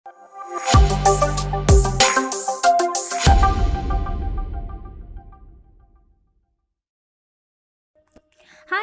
Hi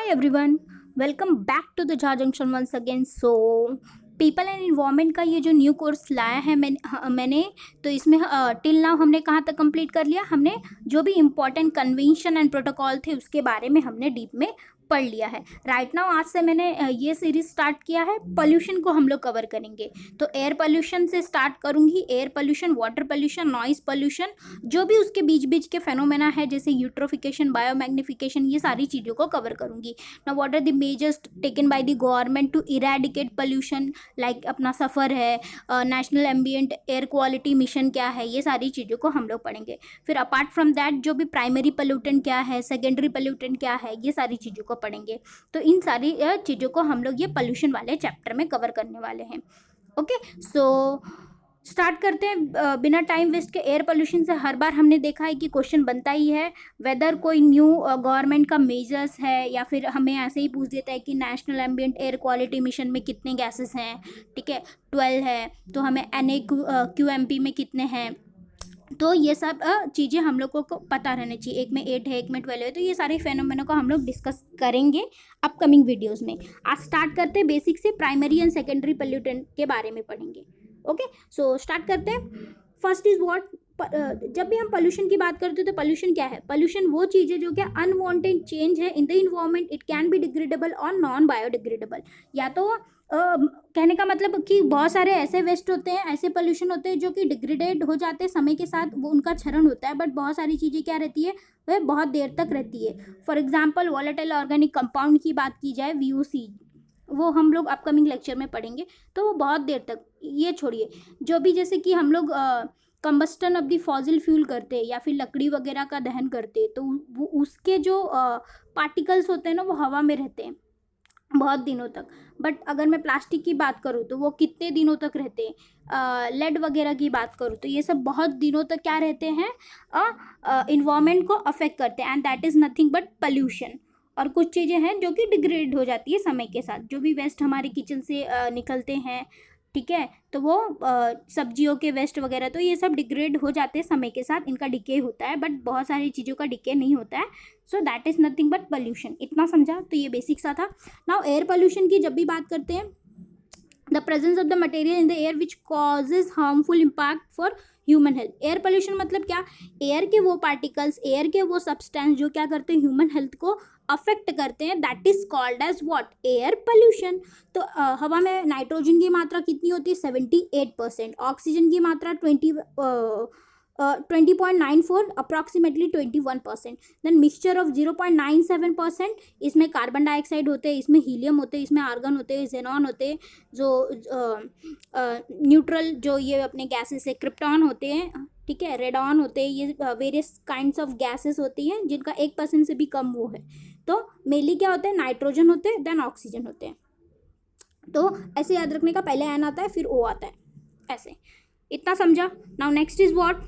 everyone, welcome back to the Jha Junction once again. So people and environment का ये जो new course लाया है मैंने तो इसमें टिल नाउ हमने कहाँ तक कंप्लीट कर लिया। हमने जो भी इम्पोर्टेंट कन्वेंशन एंड प्रोटोकॉल थे उसके बारे में हमने डीप में पढ़ लिया है। राइट नाउ आज से मैंने ये सीरीज स्टार्ट किया है। पोल्यूशन को हम लोग कवर करेंगे, तो एयर पोल्यूशन से स्टार्ट करूँगी। Air pollution, water pollution, noise pollution, जो भी उसके बीच बीच के फेनोमेना है जैसे यूट्रोफिकेशन, बायोमैग्निफिकेशन, ये सारी चीज़ों को कवर करूँगी। Now what are the measures taken by the government to eradicate pollution, like अपना सफ़र है, national ambient air quality mission क्या है, ये सारी चीज़ों को हम लोग पढ़ेंगे। फिर अपार्ट फ्रॉम दैट जो भी प्राइमरी पोल्यूटेंट क्या है, सेकेंडरी पोल्यूटेंट क्या है, ये सारी चीज़ों को पढ़ेंगे। तो इन सारी चीज़ों को हम लोग ये पोल्यूशन वाले चैप्टर में कवर करने वाले हैं। ओके, सो स्टार्ट करते हैं बिना टाइम वेस्ट के। एयर पोल्यूशन से हर बार हमने देखा है कि क्वेश्चन बनता ही है, वेदर कोई न्यू गवर्नमेंट का मेजर्स है या फिर हमें ऐसे ही पूछ देता है कि national ambient air quality mission में कितने गैसेस हैं। ठीक है, 12 है, तो हमें NAQMP में कितने हैं। तो ये सब चीज़ें हम लोगों को पता रहनी चाहिए। एक में 8 है, एक में 12 है, तो ये सारे फेनोमेना को हम लोग डिस्कस करेंगे अपकमिंग वीडियोस में। आज स्टार्ट करते हैं बेसिक से, प्राइमरी एंड सेकेंडरी पोल्यूटेंट के बारे में पढ़ेंगे। ओके, सो स्टार्ट करते हैं। फर्स्ट इज व्हाट, जब भी हम पोल्यूशन की बात करते हैं तो पोल्यूशन क्या है? पोल्यूशन वो चीज़ है जो क्या अनवांटेड चेंज है in the environment. It can be degradable और नॉन बायोडिग्रेडेबल। या तो कहने का मतलब कि बहुत सारे ऐसे वेस्ट होते हैं, ऐसे पोल्यूशन होते हैं जो कि डिग्रेडेड हो जाते हैं समय के साथ, वो उनका क्षरण होता है। बट बहुत सारी चीज़ें क्या रहती है, वह बहुत देर तक रहती है। For example volatile organic compound की बात की जाए, VOC, वो हम लोग अपकमिंग लेक्चर में पढ़ेंगे। तो वो बहुत देर तक, ये छोड़िए, जो भी जैसे कि हम लोग combustion of the fossil fuel करते हैं या फिर लकड़ी वगैरह का दहन करते हैं, तो वो उसके जो पार्टिकल्स होते हैं ना, वो हवा में रहते हैं बहुत दिनों तक। बट अगर मैं प्लास्टिक की बात करूँ तो वो कितने दिनों तक रहते हैं। लेड वगैरह की बात करूँ तो ये सब बहुत दिनों तक क्या रहते हैं, इन्वायरमेंट को अफेक्ट करते हैं, and that is nothing but pollution. और कुछ चीज़ें हैं जो कि डिग्रेड हो जाती है समय के साथ, जो भी वेस्ट हमारे किचन से निकलते हैं, ठीक है, तो वो सब्जियों के वेस्ट वगैरह, तो ये सब डिग्रेड हो जाते हैं समय के साथ, इनका डिके होता है। बट बहुत सारी चीज़ों का डिके नहीं होता है। So that is nothing but pollution. इतना समझा, तो ये बेसिक सा था। नाउ एयर पोल्यूशन की जब भी बात करते हैं, the presence of the material in the air which causes harmful impact for human health. Air pollution मतलब क्या? एयर के वो पार्टिकल्स, एयर के वो सब्सटेंस जो क्या करते हैं, ह्यूमन हेल्थ को अफेक्ट करते हैं, that is called as what? Air pollution. तो हवा में नाइट्रोजन की मात्रा कितनी होती है? 78%। ऑक्सीजन की मात्रा 20.94, अप्रॉक्सीमेटली 21%। देन मिक्सचर ऑफ 0.97%, इसमें कार्बन डाइऑक्साइड होते हैं, इसमें हीलियम होते हैं, इसमें आर्गन होते हैं, जेनॉन होते हैं, जो न्यूट्रल जो ये अपने गैसेस है, क्रिप्टॉन होते हैं, ठीक है, रेडॉन होते हैं, ये वेरियस काइंड्स ऑफ गैसेस होती हैं जिनका 1% से भी कम वो है। तो मेनली क्या होते हैं? नाइट्रोजन होते हैं, देन ऑक्सीजन होते हैं। तो ऐसे याद रखने का, पहले एन आता है फिर ओ आता है, ऐसे। इतना समझा? Now next is what?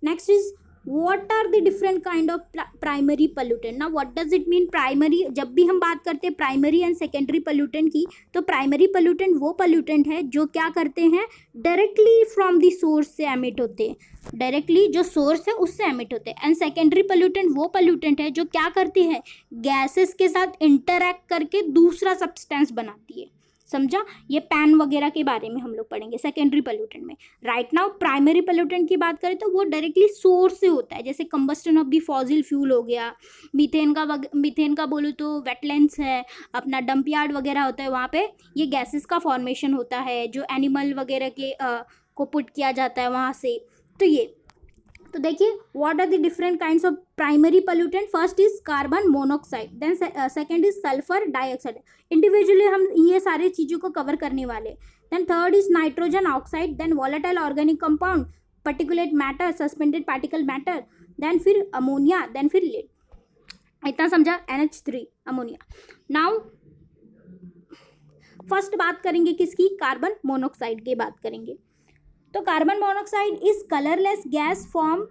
Next is what are the different kind of primary pollutant. now what does it mean primary? जब भी हम बात करते हैं प्राइमरी एंड सेकेंडरी पोल्यूटेंट की, तो प्राइमरी पोल्यूटेंट वो पोल्यूटेंट है जो क्या करते हैं, डायरेक्टली फ्रॉम द सोर्स से एमिट होते हैं, डायरेक्टली जो सोर्स है उससे एमिट होते हैं। एंड सेकेंडरी पोल्यूटेंट वो पोल्यूटेंट है जो क्या करती है, गैसेस के साथ इंटरैक्ट करके दूसरा सब्सटेंस बनाती है। समझा? ये पैन वगैरह के बारे में हम लोग पढ़ेंगे सेकेंडरी पोल्यूटेंट में। राइट नाउ प्राइमरी पोल्यूटेंट की बात करें तो वो डायरेक्टली सोर्स से होता है, जैसे combustion of the fossil fuel हो गया, मीथेन का बोलो तो वेटलैंड्स है, अपना डंप यार्ड वगैरह होता है, वहाँ पे ये गैसेस का फॉर्मेशन होता है, जो एनिमल वगैरह के को पुट किया जाता है वहाँ से। तो ये, तो देखिए what are the different kinds of primary pollutant. First is carbon monoxide, then second is sulphur dioxide. Individually हम ये सारे चीज़ों को कवर करने वाले। Then third is nitrogen oxide, then volatile organic compound, particulate matter, suspended particle matter, then फिर ammonia, then फिर lead. इतना समझा? NH3 ammonia. नाउ फर्स्ट बात करेंगे किसकी? कार्बन मोनोऑक्साइड की बात करेंगे। तो carbon monoxide is colourless gas form,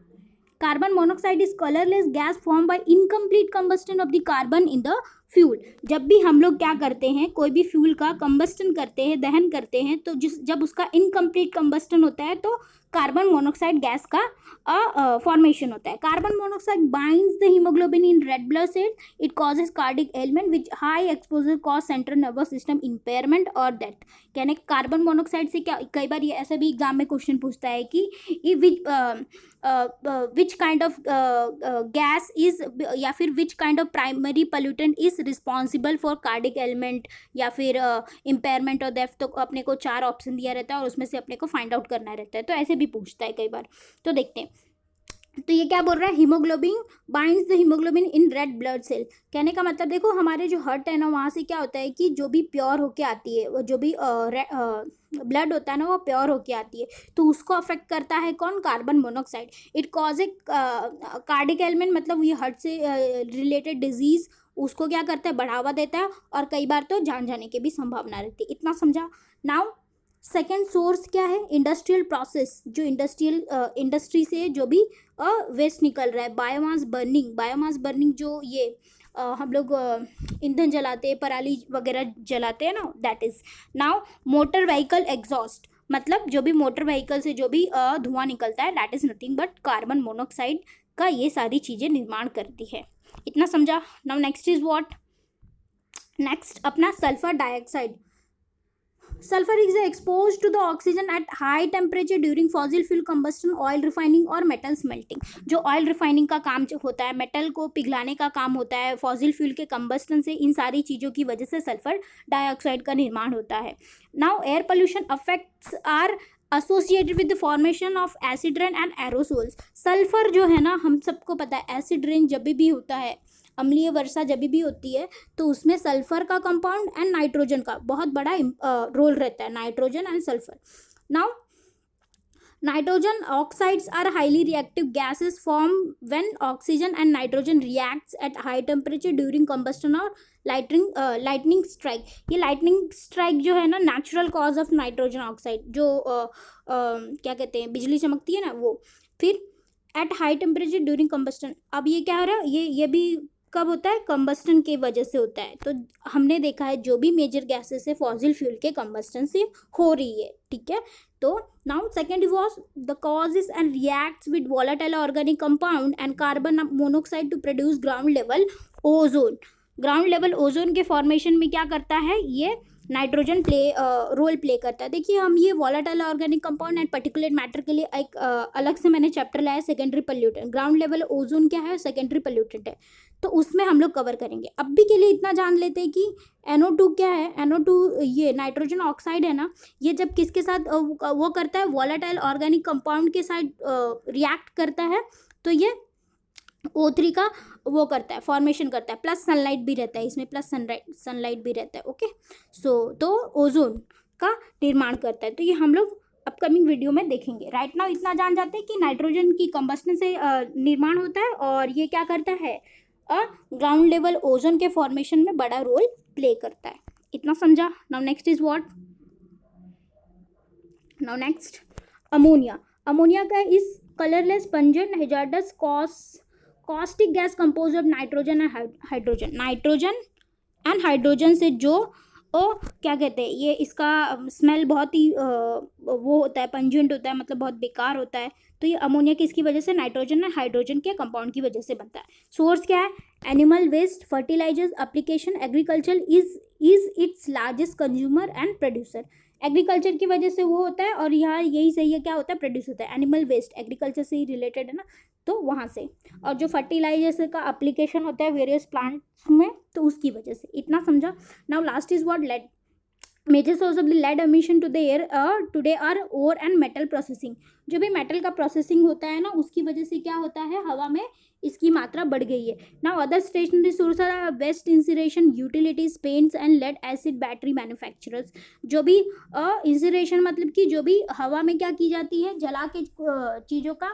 carbon monoxide is colorless gas formed by incomplete combustion of the carbon in the fuel, जब भी हम लोग क्या करते हैं, कोई भी फ्यूल का कंबस्टन करते हैं, दहन करते हैं, तो जब उसका इनकम्प्लीट कंबस्टन होता है तो कार्बन मोनोऑक्साइड गैस का फॉर्मेशन होता है. Carbon monoxide binds the haemoglobin in red blood cell. It causes cardiac element which high exposure cause central nervous system impairment और डेथ. कहने कार्बन मोनोऑक्साइड से क्या, कई बार ये ऐसा भी एग्जाम में क्वेश्चन पूछता है कि which kind of gas is, या फिर which kind of primary pollutant is responsible for cardiac element या फिर इम्पेयरमेंट और डेथ. तो अपने को 4 ऑप्शन दिया रहता है और उसमें से अपने को फाइंड आउट करना रहता है, तो ऐसे भी पूछता है कई बार. तो देखते हैं. तो ये क्या बोल रहा है, haemoglobin binds the haemoglobin in red blood cell. कहने का मतलब देखो, हमारे जो हार्ट है ना, वहाँ से क्या होता है कि जो भी प्योर होके आती है, वो जो भी ब्लड होता है ना, वो प्योर होके आती है, तो उसको अफेक्ट करता है कौन, carbon monoxide. It cause A cardiac element, मतलब ये हार्ट से रिलेटेड डिजीज उसको क्या करता है, बढ़ावा देता है, और कई बार तो जान जाने की भी संभावना रहती है. इतना समझा. नाउ सेकेंड सोर्स क्या है, इंडस्ट्रियल प्रोसेस. जो इंडस्ट्री से जो भी वेस्ट निकल रहा है, बायोमास बर्निंग जो ये हम लोग ईंधन जलाते हैं, पराली वगैरह जलाते हैं ना, that is. Now motor vehicle exhaust, मतलब जो भी मोटर व्हीकल से जो भी धुआं निकलता है, that is nothing but carbon monoxide का ये सारी चीज़ें निर्माण करती है. इतना समझा. Now next is what, next अपना sulphur dioxide. Sulfur is exposed to the oxygen at high temperature during fossil fuel combustion, oil refining और metal smelting. जो ऑयल रिफाइनिंग का काम जो होता है, मेटल को पिघलाने का काम होता है फॉसिल फ्यूल के कंबस्टन से, इन सारी चीज़ों की वजह से सल्फर डाइऑक्साइड का निर्माण होता है. Now air pollution affects our associated with the formation of acid rain and aerosols. Sulphur जो है ना, हम सबको पता है, एसिड रेन जब भी होता है, अम्लीय वर्षा जब भी होती है, तो उसमें सल्फर का कंपाउंड एंड नाइट्रोजन का बहुत बड़ा रोल रहता है, nitrogen and sulphur. Now nitrogen oxides are highly reactive gases form when oxygen and nitrogen reacts at high temperature during combustion और लाइटनिंग स्ट्राइक. ये लाइटनिंग स्ट्राइक जो है ना, natural cause of nitrogen oxide, जो क्या कहते हैं, बिजली चमकती है ना, वो. फिर eight high temperature during combustion. अब ये क्या हो रहा है, ये भी कब होता है, कंबस्टन की वजह से होता है. तो हमने देखा है जो भी मेजर गैसेस है फॉसिल फ्यूल के कंबस्टन से हो रही है, ठीक है. तो now second was the causes and reacts with volatile organic compound and carbon monoxide to produce ground level ozone. Ground level ozone के फॉर्मेशन में क्या करता है, ये नाइट्रोजन रोल प्ले करता है. देखिए, हम ये volatile organic compound and particulate matter के लिए एक अलग से मैंने चैप्टर लाया, secondary pollutant. Ground level ozone क्या है, सेकेंडरी पोल्यूटेंट है, तो उसमें हम लोग कवर करेंगे. अभी के लिए इतना जान लेते हैं कि NO2 क्या है. NO2 ये नाइट्रोजन ऑक्साइड है ना, ये जब किसके साथ वो करता है, वॉलेटाइल ऑर्गेनिक कंपाउंड के साथ रिएक्ट करता है, तो ये O3 का वो करता है, फॉर्मेशन करता है. प्लस सनलाइट भी रहता है इसमें, प्लस सनलाइट भी रहता है. ओके, सो तो ओजोन का निर्माण करता है. तो ये हम लोग अपकमिंग वीडियो में देखेंगे. राइट नाउ इतना जान जाते हैं कि नाइट्रोजन की कंबस्टन से निर्माण होता है, और ये क्या करता है, ग्राउंड लेवल ओजोन के फॉर्मेशन में बड़ा रोल प्ले करता है. इतना समझा. Now next is what, now next ammonia. Ammonia का is colourless pungent hazardous caustic gas compose of nitrogen and hydrogen. Nitrogen and hydrogen से जो क्या कहते हैं, ये इसका स्मेल बहुत ही वो होता है, पंजेंट होता है, मतलब बहुत बेकार होता है. तो ये अमोनिया किसकी वजह से, नाइट्रोजन और हाइड्रोजन के कंपाउंड की वजह से बनता है. सोर्स क्या है, animal waste, fertilisers application, agriculture is its largest consumer and producer. Agriculture की वजह से वो होता है, और यहाँ यही सही है, क्या होता है, प्रोड्यूस होता है. एनिमल वेस्ट एग्रीकल्चर से ही रिलेटेड है ना, तो वहाँ से. और जो फर्टिलाइजर्स का एप्लीकेशन होता है वेरियस प्लांट्स में, तो उसकी वजह से. इतना समझा. Now last is what, lead. Major source of the lead emission to the air today are ore and metal processing. जो भी मेटल का प्रोसेसिंग होता है ना, उसकी वजह से क्या होता है, हवा में इसकी मात्रा बढ़ गई है. Now other stationary source are waste incineration, utilities, paints and lead acid battery manufacturers. जो भी इंसिनेशन मतलब कि जो भी हवा में क्या की जाती है, जला के चीज़ों का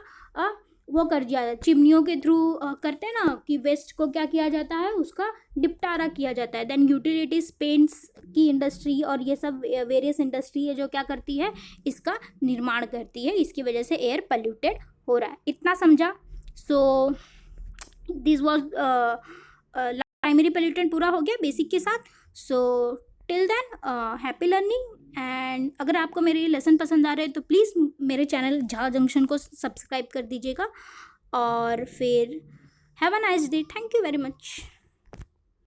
वो कर दिया, चिमनियों के थ्रू करते हैं ना, कि वेस्ट को क्या किया जाता है, उसका निपटारा किया जाता है. देन यूटिलिटीज, पेंट्स की इंडस्ट्री और ये सब वेरियस इंडस्ट्री है जो क्या करती है, इसका निर्माण करती है. इसकी वजह से एयर पोल्यूटेड हो रहा है. इतना समझा. So this was primary pollutant पूरा हो गया बेसिक के साथ। So till than happy learning. And अगर आपको मेरे लेसन पसंद आ रहे हैं तो प्लीज़ मेरे चैनल झा जंक्शन को सब्सक्राइब कर दीजिएगा। और फिर have a nice day. Thank you very much.